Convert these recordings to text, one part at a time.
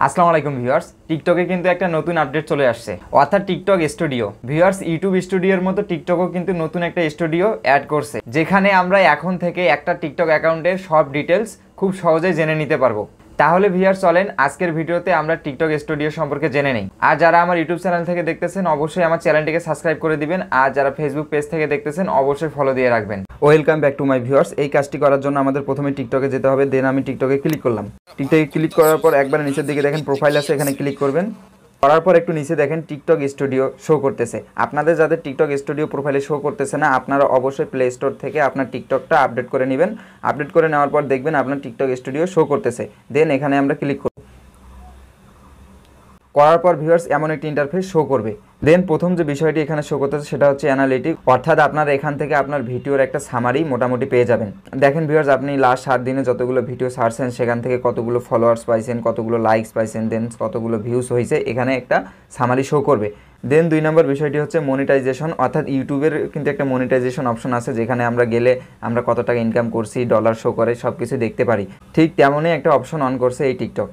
আসসালামু আলাইকুম ভিউয়ার্স, টিকটকে কিন্তু একটা নতুন আপডেট চলে আসছে, অর্থাৎ টিকটক স্টুডিও। ভিউয়ার্স, ইউটিউব স্টুডিওর মতো টিকটকও কিন্তু নতুন একটা স্টুডিও অ্যাড করছে, যেখানে আমরা এখন থেকে একটা টিকটক অ্যাকাউন্টের সব ডিটেলস খুব সহজেই জেনে নিতে পারবো। তাহলে ভিউয়ার্স চলেন আজকের ভিডিওতে আমরা টিকটক স্টুডিও সম্পর্কে জেনে নেই। আর যারা আমার ইউটিউব চ্যানেল থেকে দেখতেছেন অবশ্যই আমার চ্যানেলটিকে সাবস্ক্রাইব করে দিবেন, আর যারা ফেসবুক পেজ থেকে দেখতেছেন অবশ্যই ফলো দিয়ে রাখবেন। Welcome back to my viewers. এই কাজটি করার জন্য আমাদের প্রথমে টিকটকে যেতে হবে, দেন আমি টিকটকে ক্লিক করলাম। টিকটকে ক্লিক করার পর একবার নিচের দিকে দেখেন প্রোফাইল আছে, এখানে ক্লিক করবেন। করার পর একটু নিচে দেখেন টিকটক স্টুডিও শো করতেছে। আপনাদের যাদের টিকটক স্টুডিও প্রোফাইলে শো করতেছে না, আপনারা অবশ্যই প্লে স্টোর থেকে আপনার টিকটকটা আপডেট করে নেবেন। আপডেট করে নেওয়ার পর দেখবেন আপনার টিকটক স্টুডিও শো করতেছে, দেন এখানে আমরা ক্লিক করব। করার পর ভিউয়ার্স এমন একটি ইন্টারফেস শো করবে। দেন প্রথম যে বিষয়টি এখানে শো করতেছে সেটা হচ্ছে অ্যানালিটিক, অর্থাৎ আপনারা এখান থেকে আপনার ভিডিওর একটা সামারি মোটামুটি পেয়ে যাবেন। দেখেন ভিউয়ার্স, আপনি লাস্ট 7 দিনে যতগুলো ভিডিও ছাড়ছেন সেখান থেকে কতগুলো ফলোয়ার্স পাইছেন, কতগুলো লাইকস পাইছেন, দেন কতগুলো ভিউজ হয়েছে, এখানে একটা সামারি শো করবে। দেন 2 নম্বর বিষয়টি হচ্ছে মনিটাইজেশন, অর্থাৎ ইউটিউবের কিন্তু একটা মনিটাইজেশন অপশন আছে, যেখানে আমরা গেলে আমরা কত টাকা ইনকাম করছি, ডলার শো করে সব কিছু দেখতে পারি। ঠিক তেমনই একটা অপশন অন করছে এই টিকটক।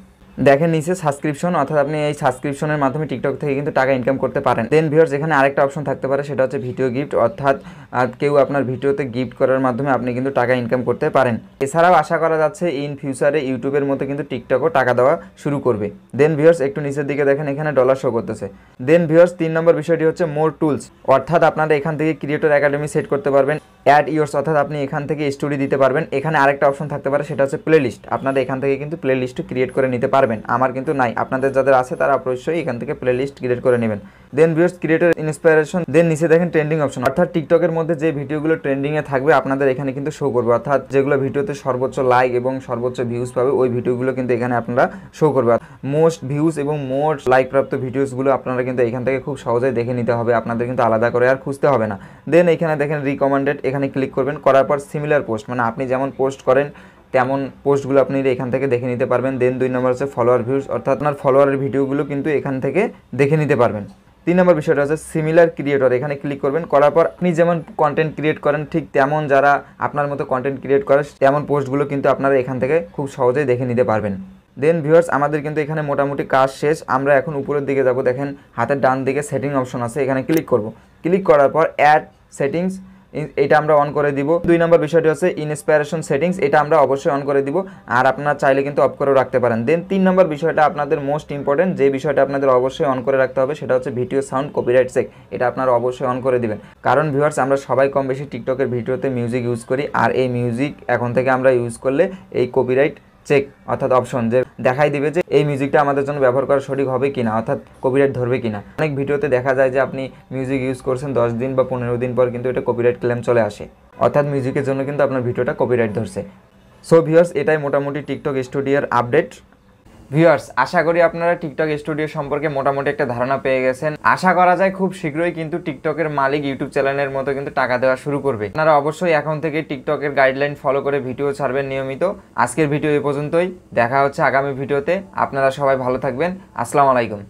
দেখেন নিচে সাবস্ক্রিপশন, অর্থাৎ আপনি এই সাবস্ক্রিপশনের মাধ্যমে টিকটক থেকে কিন্তু টাকা ইনকাম করতে পারেন। দেন ভিউয়ার্স, এখানে আরেকটা অপশন থাকতে পারে, সেটা হচ্ছে ভিডিও গিফট, অর্থাৎ কেউ আপনার ভিডিওতে গিফট করার মাধ্যমে আপনি কিন্তু টাকা ইনকাম করতে পারেন। এছাড়াও আশা করা যাচ্ছে ইন ফিউচারে ইউটিউবের মতো কিন্তু টিকটকও টাকা দেওয়া শুরু করবে। দেন ভিউয়ার্স একটু নিচের দিকে দেখেন এখানে ডলার শো করতেছে। দেন ভিউয়ার্স 3 নম্বর বিষয়টি হচ্ছে মোর টুলস, অর্থাৎ আপনারা এখান থেকে ক্রিয়েটর একাডেমি সেট করতে পারবেন। অ্যাড ইয়োর্স, অর্থাৎ আপনি এখান থেকে স্টোরি দিতে পারবেন। এখানে আরেকটা অপশন থাকতে পারে, সেটা হচ্ছে প্লে লিস্ট। আপনারা এখান থেকে কিন্তু প্লে লিস্টও ক্রিয়েট করে নিতে পারবেন। আমার কিন্তু নাই, আপনাদের যাদের আছে তারা অবশ্যই এখান থেকে প্লে লিস্ট ক্রিয়েট করে নেবেন। দেন ভিউয়ার্স ক্রিয়েটর ইন্সপিরেশন, দেন নিচে দেখেন ট্রেন্ডিং অপশন, অর্থাৎ টিকটকের মধ্যে যে ভিডিওগুলো ট্রেন্ডিংয়ে থাকবে আপনাদের এখানে কিন্তু শো করবে, অর্থাৎ যেগুলো ভিডিওতে সর্বোচ্চ লাইক এবং সর্বোচ্চ ভিউজ পাবে ওই ভিডিওগুলো কিন্তু এখানে আপনারা শো করবে। মোস্ট ভিউজ এবং মোস্ট লাইক প্রাপ্ত ভিডিওসগুলো আপনারা কিন্তু এখান থেকে খুব সহজেই দেখে নিতে হবে, আপনাদের কিন্তু আলাদা করে আর খুঁজতে হবে না। দেন এখানে দেখেন রিকমেন্ডেড, এখানে ক্লিক করবেন। করার পর সিমিলার পোস্ট, মানে আপনি যেমন পোস্ট করেন তেমন পোস্টগুলো আপনি এখান থেকে দেখে নিতে পারবেন। দেন 2 নম্বর হচ্ছে ফলোয়ার ভিউজ, অর্থাৎ আপনার ফলোয়ারের ভিডিওগুলো কিন্তু এখান থেকে দেখে নিতে পারবেন। 3 নম্বর বিষয়টা হচ্ছে সিমিলার ক্রিয়েটর, এখানে ক্লিক করবেন। করার পর আপনি যেমন কন্টেন্ট ক্রিয়েট করেন ঠিক তেমন যারা আপনার মতো কন্টেন্ট ক্রিয়েট করে তেমন পোস্টগুলো কিন্তু আপনারা এখান থেকে খুব সহজেই দেখে নিতে পারবেন। দেন ভিউয়ার্স আমাদের কিন্তু এখানে মোটামুটি কাজ শেষ। আমরা এখন উপরের দিকে যাব, দেখেন হাতের ডান দিকে সেটিং অপশন আছে, এখানে ক্লিক করব। ক্লিক করার পর অ্যাড সেটিংস, এটা আমরা অন করে দিব। 2 নম্বর বিষয়টি হচ্ছে ইন্সপিরেশন সেটিংস, এটা আমরা অবশ্যই অন করে দিব, আর আপনারা চাইলে কিন্তু অফ করেও রাখতে পারেন। দেন 3 নম্বর বিষয়টা আপনাদের মোস্ট ইম্পর্টেন্ট, যে বিষয়টা আপনাদের অবশ্যই অন করে রাখতে হবে সেটা হচ্ছে ভিডিও সাউন্ড কপিরাইট চেক, এটা আপনারা অবশ্যই অন করে দিবেন। কারণ ভিউয়ার্স আমরা সবাই কম বেশি টিকটকের ভিডিওতে মিউজিক ইউজ করি, আর এই মিউজিক এখন থেকে আমরা ইউজ করলে এই কপিরাইট চেক অর্থাৎ অপশন যে দেখাই দিবে যে এই মিউজিকটা আমাদের জন্য ব্যবহার করা সঠিক হবে কিনা, অর্থাৎ কপিরাইট ধরবে কিনা। অনেক ভিডিওতে দেখা যায় যে আপনি মিউজিক ইউজ করছেন 10 দিন বা 15 দিন পর কিন্তু এটা কপিরাইট ক্লেম চলে আসে, অর্থাৎ মিউজিকের জন্য কিন্তু আপনার ভিডিওটা কপিরাইট ধরছে। সো ভিউয়ার্স এটাই মোটামুটি টিকটক স্টুডিওর আপডেট। ভিউয়ার্স আশা করি আপনারা টিকটক স্টুডিও সম্পর্কে মোটামুটি একটা ধারণা পেয়ে গেছেন। আশা করা যায় খুব শীঘ্রই কিন্তু টিকটকের মালিক ইউটিউব চ্যানেলের মতো কিন্তু টাকা দেওয়া শুরু করবে। আপনারা অবশ্যই এখন থেকে টিকটকের গাইডলাইন ফলো করে ভিডিও ছাড়বেন নিয়মিত। আজকের ভিডিও এই পর্যন্তই, দেখা হচ্ছে আগামী ভিডিওতে। আপনারা সবাই ভালো থাকবেন। আসসালামু আলাইকুম।